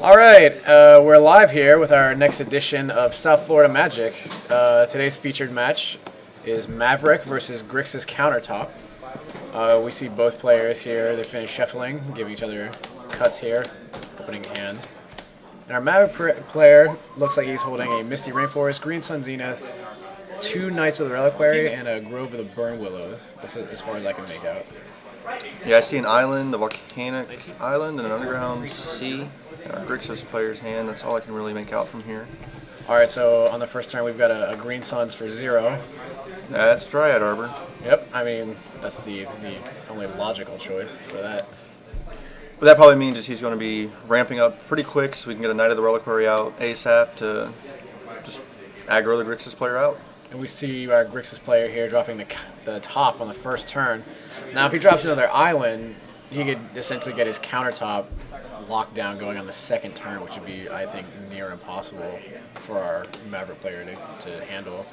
All right, we're live here with our next edition of South Florida Magic. Today's featured match is Maverick versus Grixs' Countertop. We see both players here. They finish shuffling, giving each other cuts here, opening hand. And our Maverick player looks like he's holding a Misty Rainforest, Green Sun Zenith, 2 Knights of the Reliquary, and a Grove of the Burn Willows. That's as far as I can make out. Yeah, I see an island, a volcanic island, and an underground sea. Our Grixs player's hand, that's all I can really make out from here. Alright, so on the first turn we've got a Green Suns for 0. That's Dryad Arbor. Yep, I mean, that's the only logical choice for that. But that probably means he's going to be ramping up pretty quick so we can get a Knight of the Reliquary out ASAP to just aggro the Grixs player out. And we see our Grixs player here dropping the top on the first turn. Now, if he drops another island, he could essentially get his countertop locked down going on the second turn, which would be, I think, near impossible for our Maverick player to handle.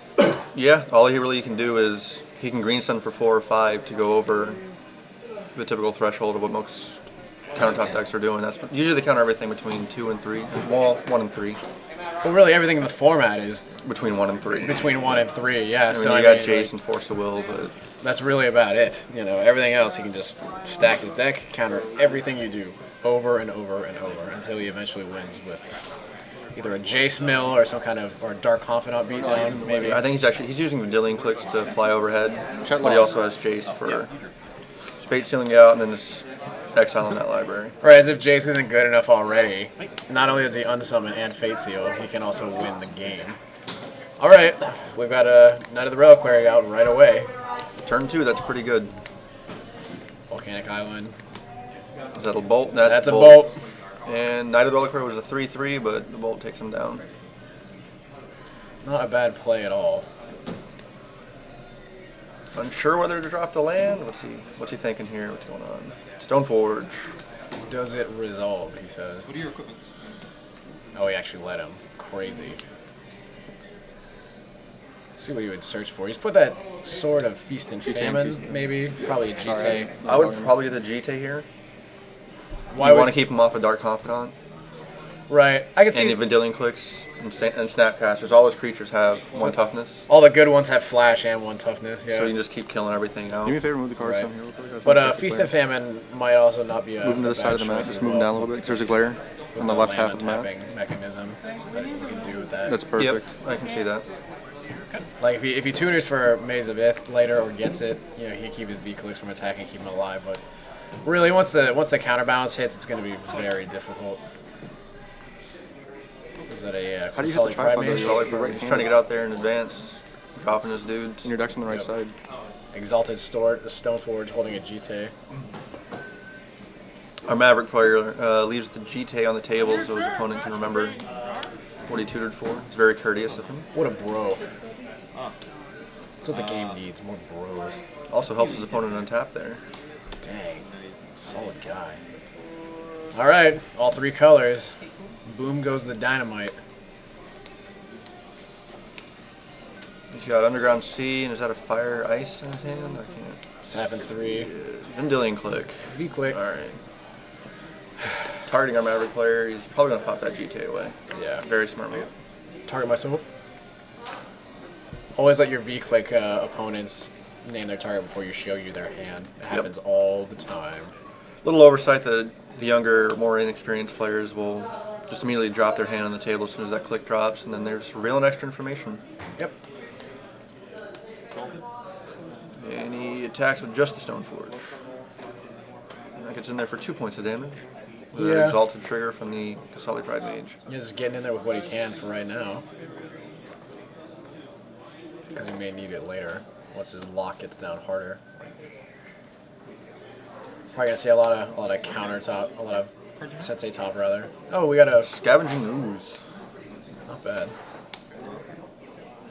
Yeah, all he really can do is he can Green Sun for 4 or 5 to go over the typical threshold of what most countertop decks are doing. That's usually they counter everything between 2 and 3. Well, 1 and 3. Well, really, everything in the format is between 1 and 3. Between 1 and 3, yeah. I mean, so you got Jace and Force of Will, but that's really about it. You know, everything else he can just stack his deck, counter everything you do over and over and over until he eventually wins with either a Jace mill or some kind of Dark Confidant beatdown, maybe. I think he's using Vidillion clicks to fly overhead, but he also has Jace for fate sealing out and then just exiling that library. Right, as if Jace isn't good enough already. Not only does he unsummon and fate seal, he can also win the game. All right, we've got a Knight of the Reliquary out right away. Turn 2, that's pretty good. Volcanic Island. Is that a bolt? That's a bolt. And Knight of the Reliquary was a 3/3, but the bolt takes him down. Not a bad play at all. Unsure whether to drop the land. What's he thinking here? What's going on? Stoneforge. Does it resolve, he says. What are your equipment? Oh, he actually let him. Crazy. Let's see what he would search for. He's put that Sword of Feast and Famine, maybe. Probably a GT. I would probably get the GT here. Why you want to keep him off a Dark Confidant? Right. I can see. And the Vidillion clicks and Snapcasters. All those creatures have 1 toughness. All the good ones have Flash and 1 toughness, yeah. So you can just keep killing everything out. Do me a favor, move the cards Right. down here real quick. But Feast and Famine might also not be a Move them to the side of the map. Just move them down a little bit. There's a glare on the left half of the map. Mechanism that you can do with that. That's perfect. Yep, I can see that. Like if he tutors for Maze of Ith later or gets it, you know, he can keep his V-clicks from attacking, keep him alive. But really, once the counterbalance hits, it's going to be very difficult. Is that a How do you hit the tripod? He's trying to get out there in advance, just dropping his dudes. And your deck's on the right side. Exalted Stoneforge holding a GT. Our Maverick player leaves the GT on the table so his opponent can remember what he tutored for. It's very courteous of him. What a bro. That's what the game needs, more bros. Also helps his opponent untap there. Dang, solid guy. All right, all 3 colors. Boom goes the dynamite. He's got Underground Sea, and is that a Fire Ice in his hand? I can't. It's happened 3. Vidillion click. V-click. All right. Targeting our Maverick player, he's probably going to pop that GT away. Yeah. Very smart move. Target myself. Always let your V-click opponents name their target before you show you their hand. It happens all the time. Little oversight, the younger, more inexperienced players will just immediately drop their hand on the table as soon as that click drops, and then there's revealing extra information. Yep. And he attacks with just the Stoneforge. And that gets in there for 2 points of damage. With an exalted trigger from the Kasali Pride Mage. He's just getting in there with what he can for right now. Because he may need it later, once his lock gets down harder. Probably gonna see a lot of countertop, a lot of Sensei top rather. Oh, we got a Scavenging Ooze. not bad.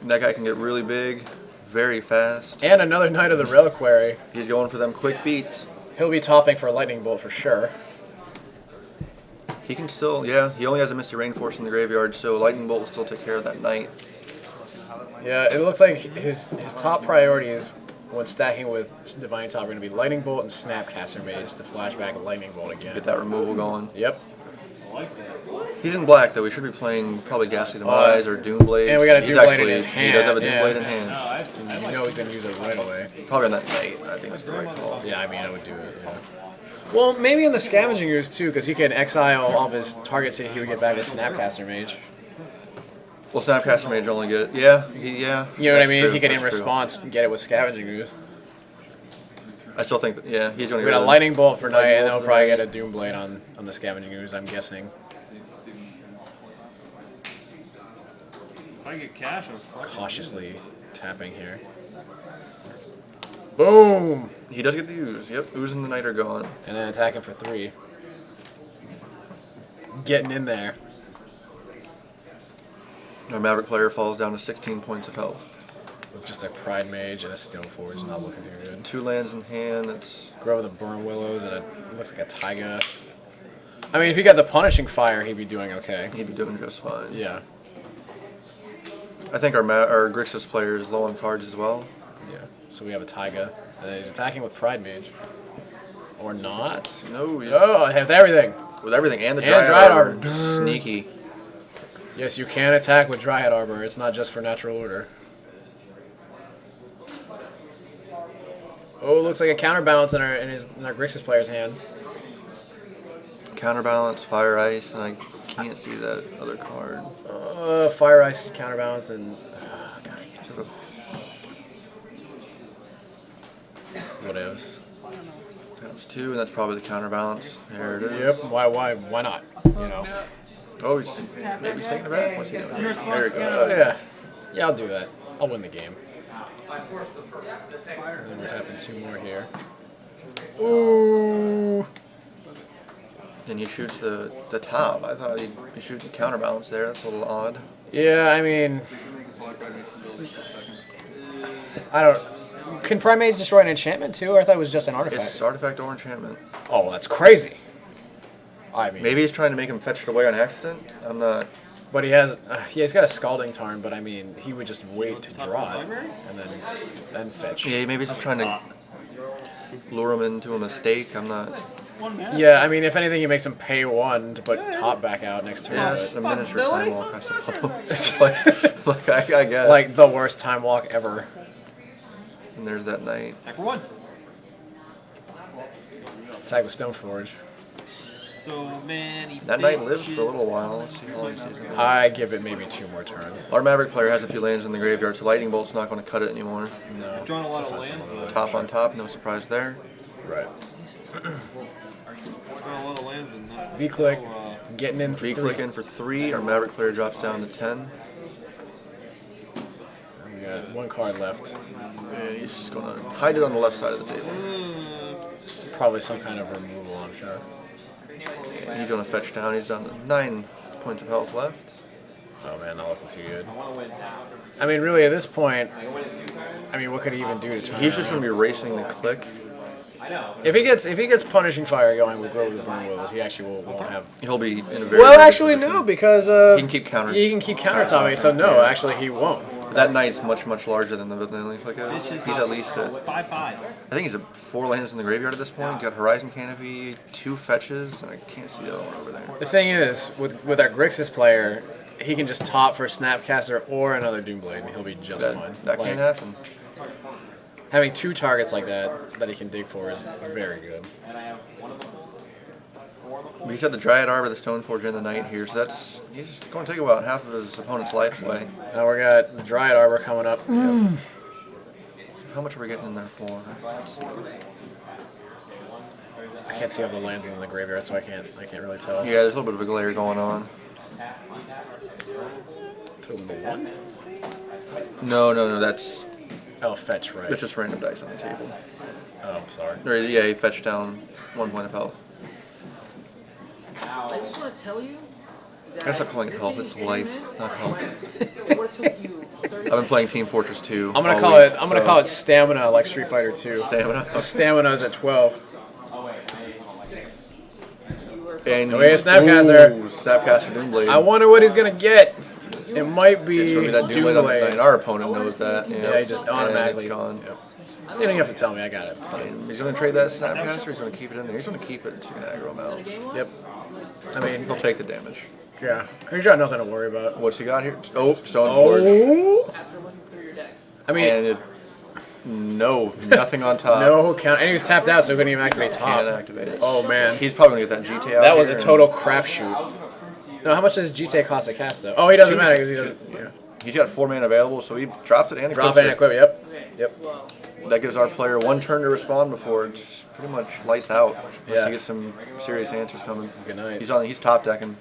And that guy can get really big, very fast. And another Knight of the Reliquary. He's going for them quick beats. He'll be topping for a Lightning Bolt for sure. He can still, yeah, he only has a Misty Rainforest in the graveyard, so Lightning Bolt will still take care of that Knight. Yeah, it looks like his top priorities when stacking with Divine Top are going to be Lightning Bolt and Snapcaster Mage to flashback Lightning Bolt again. Get that removal going. Yep. He's in black though. We should be playing probably Ghastly Demise or Doomblade. And we got a He's Doomblade actually, in his hand. He does have a yeah. Doomblade in hand. And you know he's gonna use it right away. Probably on that night. I think that's the right call. Yeah, I mean I would do it. Yeah. Well, maybe in the scavenging ooze too, because he can exile all of his targets and he would get back his Snapcaster Mage. Well, Snapcaster Mage only get yeah. You know what I mean? True, He can in that's true. response get it with scavenging ooze. I still think that, yeah, he's going to We get got a lightning bolt for night, and then we'll for probably night. get a Doomblade on the scavenging ooze. I'm guessing. If I get cash, I'm fucking. Cautiously tapping here. Boom! He does get the ooze. Yep, ooze and the night are gone. And then attacking for 3. Getting in there. Our Maverick player falls down to 16 points of health. With just a Pride Mage and a Stoneforge, not looking too good. 2 lands in hand. That's Grow the Burn Willows and it looks like a Taiga. I mean, if he got the Punishing Fire, he'd be doing okay. he'd be doing just fine. Yeah. I think our Grixs player is low on cards as well. Yeah. So we have a Taiga. And then he's attacking with Pride Mage. Or not. No, yeah. Oh, I have everything. With everything and the And Dryad Dryad Arbor. Arbor. Sneaky. Yes, you can attack with Dryad Arbor. It's not just for natural order. Oh, it looks like a counterbalance in our Grixis player's hand. Counterbalance, Fire Ice, and I can't see that other card. Fire Ice counterbalance and God, I can't see. Whatevs. Times 2, and that's probably the counterbalance. There it is. Yep. Why not? You know. Oh, maybe he's taking it back. What's he doing? There we Oh go. yeah. Yeah, I'll do that. I'll win the game. And then we're tapping 2 more here. Ooh. And he shoots the top. I thought he'd be shooting counterbalance there. That's a little odd. Yeah, I mean, I don't. Can Prime Mage destroy an enchantment too? Or I thought it was just an artifact. It's artifact or enchantment. Oh, well, that's crazy. I mean, Maybe he's trying to make him fetch it away on accident. I'm not. but he's got a Scalding Tarn, but I mean, he would just wait to draw it and then fetch. Yeah, maybe he's just trying to lure him into a mistake. I'm not. Yeah, I mean, if anything, he makes him pay 1 to put top back out next turn. Yeah, it's but a miniature time walk, I suppose. It's like I guess. like the worst time walk ever. And there's that night. Attack for 1. Attack with Stoneforge. So many. That night lives for a little while. Let's see how long he stays in there. I give it maybe 2 more turns. Our Maverick player has a few lands in the graveyard, so Lightning Bolt's not going to cut it anymore. No. Drawing a lot of lands. Top on top, no surprise there. Right. Drawing a lot of lands and not. V-click. Getting in for V 3. click in for 3. Our Maverick player drops down to 10. We got 1 card left. And he's just going to hide it on the left side of the table. Probably some kind of removal, I'm sure. And he's going to fetch down. He's down to 9 points of health left. Oh man, not looking too good. I mean, really, at this point, I mean, what could he even do to turn? He's just going to be racing the click. If he gets Punishing Fire going with Grow the Burn Willows, he actually won't have. He'll be in a very Well, good actually, position. no, because He can keep counter. he can keep countertopping. So no, actually, he won't. That knight's much larger than the vanilla click is. He's at least at, 5/5. I think he's at 4 lands in the graveyard at this point. He's got Horizon Canopy, 2 fetches, and I can't see the other one over there. The thing is, with our Grixis player, he can just top for Snapcaster or another Doomblade, and he'll be just fine. That Like, can't happen. having 2 targets like that he can dig for is very good. But he's had the Dryad Arbor, the Stoneforge, and the Knight here, so he's going to take about half of his opponent's life away. Now we got the Dryad Arbor coming up. How much are we getting in there for? I can't see all the lands in the graveyard, so I can't really tell. Yeah, there's a little bit of a glare going on. Total 1? No, that's Oh, fetch, right. just random dice on the table. Oh, I'm sorry. Or, yeah, he fetched down 1 point of health. I just want to tell you that I gotta stop calling it health, it's life, not health. it would have took you 30 I've been playing Team Fortress 2. I'm gonna all call week, it. I'm gonna so- call it stamina, like Street Fighter 2. Stamina. Stamina's at 12. And Oh, yeah, Snapcaster. Ooh, Snapcaster Doomblade. I wonder what he's gonna get. It might be Show me that Doomblade on the Doomblade. night. Our opponent knows that. Yeah, he just automatically. And it's gone. Yep. You don't have to tell me. I got it. It's fine. He's going to trade that Snapcaster, or he's going to keep it in there. He's going to keep it so you can aggro him out. Yep. I mean, He'll take the damage. yeah. He's got nothing to worry about. What's he got here? Oh, Stoneforge. Oh! After looking through your deck. I mean, And no, nothing on top. no count. And he was tapped out, so he couldn't even activate top. Can't activate it. Oh, man. He's probably going to get that GT out. That was a here total crapshoot. No, how much does GTA cost to cast, though? Oh, he doesn't matter because he doesn't. Yeah. He's got 4 mana available, so he drops it and Drop equips it and equip. Yep. Okay. Yep. Well, That gives our player 1 turn to respond before it's pretty much lights out. Yeah. Yeah. He gets some serious answers coming. Good night. He's top decking.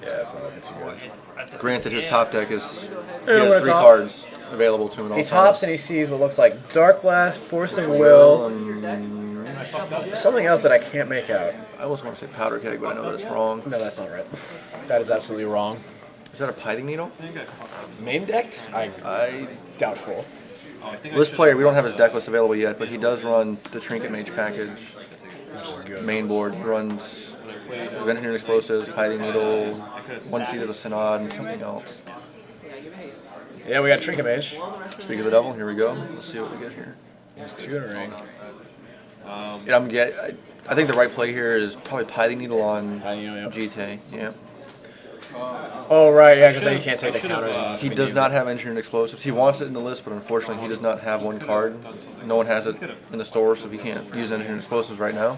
Yeah, that's not looking too good. Granted, his top deck is he Yeah, has we're 3 top. cards available to him at all He times. tops and he sees what looks like Dark Blast, Force of Will, And something else that I can't make out. I almost want to say powder keg, but I know that it's wrong. No, that's not right. That is absolutely wrong. Is that a pithing needle? Main decked? I Doubtful. This player, we don't have his deck list available yet, but he does run the Trinket Mage package. Which is good. Main board runs Engineering Explosives, Pithing Needle, 1 Seed of the Synod, and something else. yeah, give haste. Yeah, we got Trinket Mage. Speak of the devil, here we go. Let's see what we get here. He's tutoring. Yeah, I think the right play here is probably Pithing Needle on Yep. GT. Yeah. Oh, right, yeah, because then you can't take the counter off. He does not have Engineering Explosives. He wants it in the list, but unfortunately he does not have 1 card. No one has it in the store, so he can't use Engineering Explosives right now.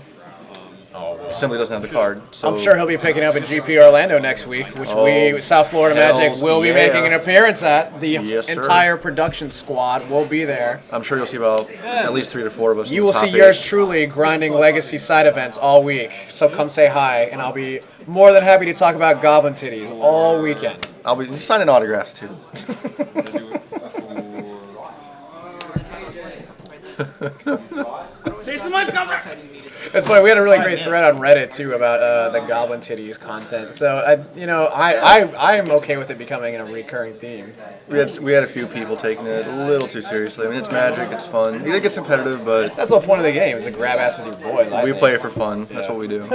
Oh, He simply doesn't have the card. So I'm sure he'll be picking up in GP Orlando next week, which we, South Florida Magic, hells will be yeah. making an appearance at. The Yes, sir. entire production squad will be there. I'm sure you'll see about at least 3 to 4 of us. in You the will top see 8. yours truly grinding legacy side events all week. So come say hi, and I'll be more than happy to talk about Goblin Titties all weekend. I'll be signing autographs too. That's why we had a really great thread on Reddit too about the Goblin Titties content. So I am okay with it becoming a recurring theme. We had a few people taking it a little too seriously. I mean, it's Magic, it's fun. It gets competitive, but That's the whole point of the game, is to grab ass with your boys. we play it for fun. That's what we do.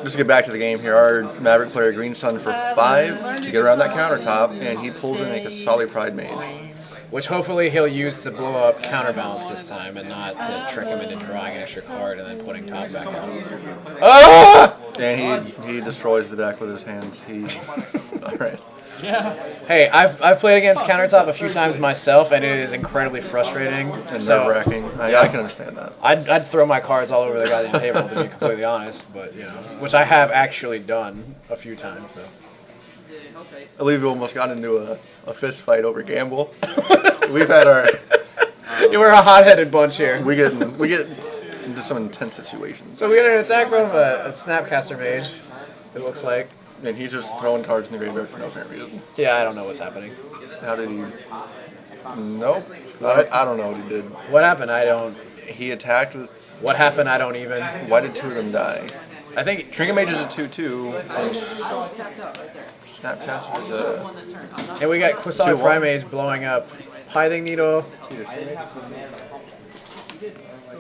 Just to get back to the game here, our Maverick player Green Sun for 5 to get around that countertop, and he pulls in a Kasali Pride Mage. Which hopefully he'll use to blow up counterbalance this time and not to trick him into drawing an extra card and then putting top back out. Ah! And he destroys the deck with his hands. All right. Hey, I've played against Countertop a few times myself, and it is incredibly frustrating. And So nerve-wracking. I can understand that. I'd throw my cards all over the goddamn table, to be completely honest, but which I have actually done a few times. So. I believe we almost got into a fist fight over Gamble. We've had our We're a hot-headed bunch here. we get into some intense situations, So we got an attack from a Snapcaster Mage, it looks like. and he's just throwing cards in the graveyard for no apparent reason. Yeah, I don't know what's happening. How did he? Nope. What? I don't know what he did. What happened? I don't. He attacked with. What happened? I don't even. Why did 2 of them die? I think. Trinket Mage is a 2/2, and I was tapped out right there. Snapcaster is The a. one that turned. I'm not. And we got Quasari 2-1. Primage blowing up Pithing Needle.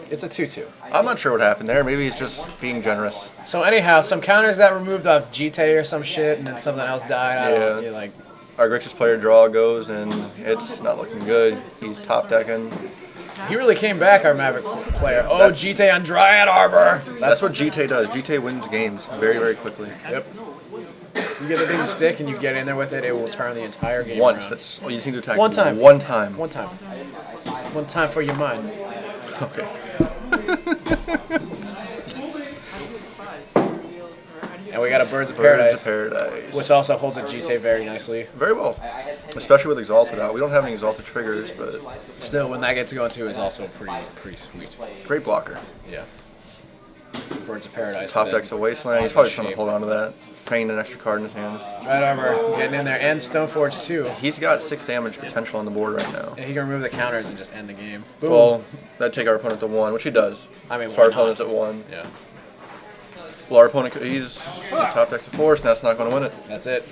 It's a 2/2. I'm not sure what happened there. Maybe he's just being generous. So anyhow, some counters got removed off GT or some shit, and then something else died. I don't Yeah. know. You're like, Our Grixs player draw goes, and it's not looking good. He's top decking. he really came back, our Maverick player. Oh, That's- GT on Dryad Arbor. That's what GT does. GT wins games very, very quickly. Yep. You get the big stick and you get in there with it, it will turn the entire game Once. around. That's all you need to attack. One time. One time. One time. One time for your mind. Okay. And we got a Birds of Birds Paradise, of Paradise. which also holds a GT very nicely. Very well. Especially with Exalted out. We don't have any Exalted triggers, but Still, when that gets going too, is also pretty sweet. great blocker. Yeah. Birds of Paradise. Top with it. deck's a Wasteland. He's probably trying to hold on to that. Feign an extra card in his hand. Red Armor getting in there, and Stoneforge too. He's got 6 damage potential on the board right now. And he can remove the counters and just end the game. Boom. Well, that'd take our opponent to 1, which he does. I mean, So our why not? opponent's at 1. Yeah, Well, our opponent, he's top deck's a Force, and that's not going to win it. that's it.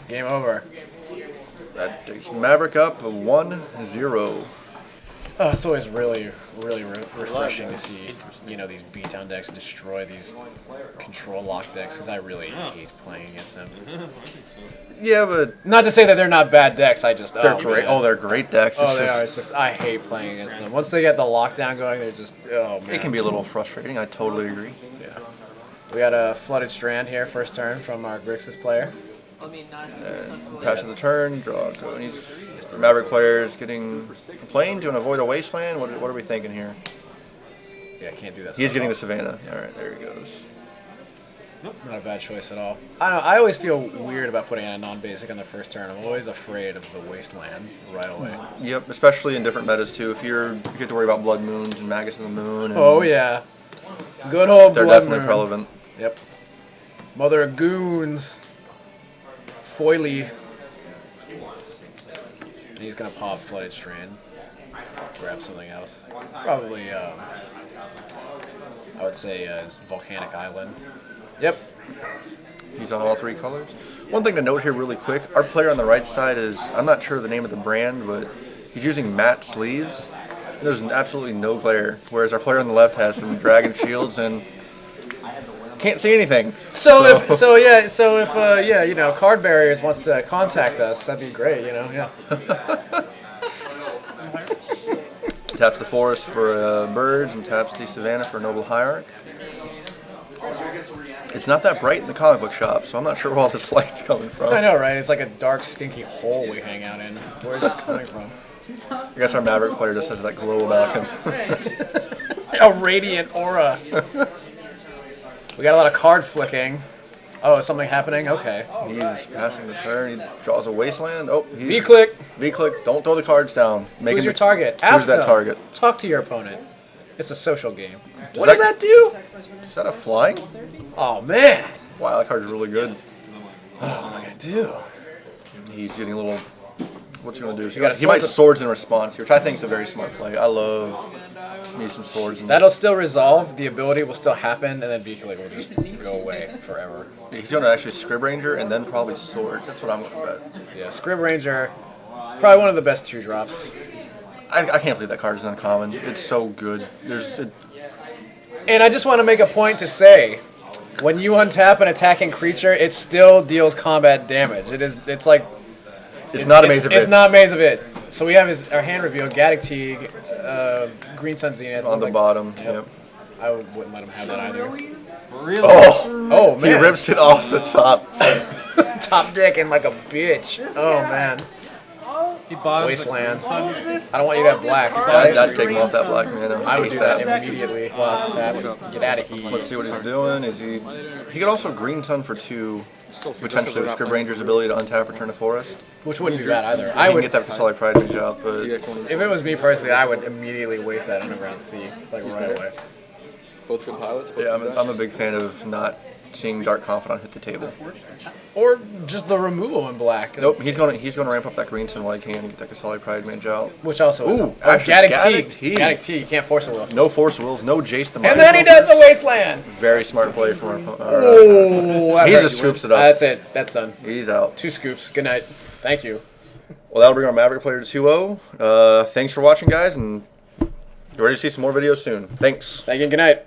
Game over. That takes Maverick up 1-0. Oh, it's always really refreshing to see, these beatdown decks destroy these control lock decks, because I really hate playing against them. Yeah, but Not to say that they're not bad decks, I just... they're great. man. Oh, they're great decks. Oh, It's they just, are. It's just, I hate playing against them. Once they get the lockdown going, they're just, oh, man. It can be a little frustrating. I totally agree. Yeah. We got a Flooded Strand here, first turn from our Grixs player. I mean, not And pass of the turn, draw. Go. And he's Maverick player is getting a plane to avoid a wasteland. What are we thinking here? Yeah, can't do that. He's stuff. getting the Savannah. All right, there he goes. Not a bad choice at all. I don't know, I always feel weird about putting in a non-basic on the first turn. I'm always afraid of the wasteland right away. Yep, especially in different metas too. If you have to worry about Blood Moons and Magus of the Moon. And Oh yeah, good old they're Blood definitely Moon. relevant. Yep. Mother of Goons. Foily. He's gonna pop Flooded Strand. Grab something else. Probably, I would say, his Volcanic Island. Yep. He's on all three colors. One thing to note here really quick, our player on the right side is, I'm not sure the name of the brand, but he's using matte sleeves. And there's absolutely no glare, whereas our player on the left has some dragon shields and can't see anything. So if you know, Card Barriers wants to contact us, that'd be great, you know, yeah. Taps the forest for birds and taps the savannah for noble hierarch. It's not that bright in the comic book shop, so I'm not sure where all this light's coming from. I know, right? It's like a dark, stinky hole we hang out in. Where's this coming from? I guess our Maverick player just has that glow about him. A radiant aura. We got a lot of card flicking. Oh, is something happening? Okay. He's passing the turn. He draws a wasteland. Oh, he's V-click. V-click. Don't throw the cards down. Who's your target? Choose Ask that them. target. Talk to your opponent. It's a social game. What does that do? Is that a flying? Oh, man. Wow, that card's really good. What am I going to do? He's getting a little. What's he gonna do? gotta He might sword swords in response here, which I think is a very smart play. I love me some swords. That'll still resolve. The ability will still happen, and then V-click will just go away forever. He's gonna actually Scrib Ranger and then probably swords. That's what I'm gonna bet. Yeah, Scrib Ranger, probably one of the best 2-drops. I can't believe that card is uncommon. It's so good. And I just want to make a point to say, when you untap an attacking creature, it still deals combat damage. It's like It's not a Maze of It's It. not Maze of It. So we have our hand reveal, Gaddock Teague, Green Sun Zenith. On the bottom. Yep. Yep. I wouldn't let him have that either. Really? Oh, Oh, he man. rips it off the top. Top decking like a bitch. Oh, man. He bought Wasteland. Sun. I don't want you to have black. I'd take him off that black mana. I would do that ASAP. immediately while it's tapped. Get out of here. Let's see what he's doing. He could also Green Sun for 2, potentially with Scrib Ranger's ability to untap Return to Forest. Which wouldn't be bad either. I I would would, get that for Solid Pride Mage out, but if it was me personally, I would immediately waste that underground fee, like right away. Both good pilots. yeah, I'm a big fan of not seeing Dark Confidant hit the table. Or just the removal in black. Nope, he's gonna ramp up that Green Sun while he can and get that Solid Pride Mage out. Which also is Ooh, oh, actually, Gaddock Gaddock Teague. Teague. Gaddock Teague, you can't force a will. No Force Wills, no Jace the Mind. And then he does the wasteland. Very smart play from our Oh, He just scoops it up. That's it. That's done. He's out. 2 scoops. Good night. Thank you. Well, that'll bring our Maverick player to 2-0. Thanks for watching, guys, and you're ready to see some more videos soon. Thanks. Thank you. Good night.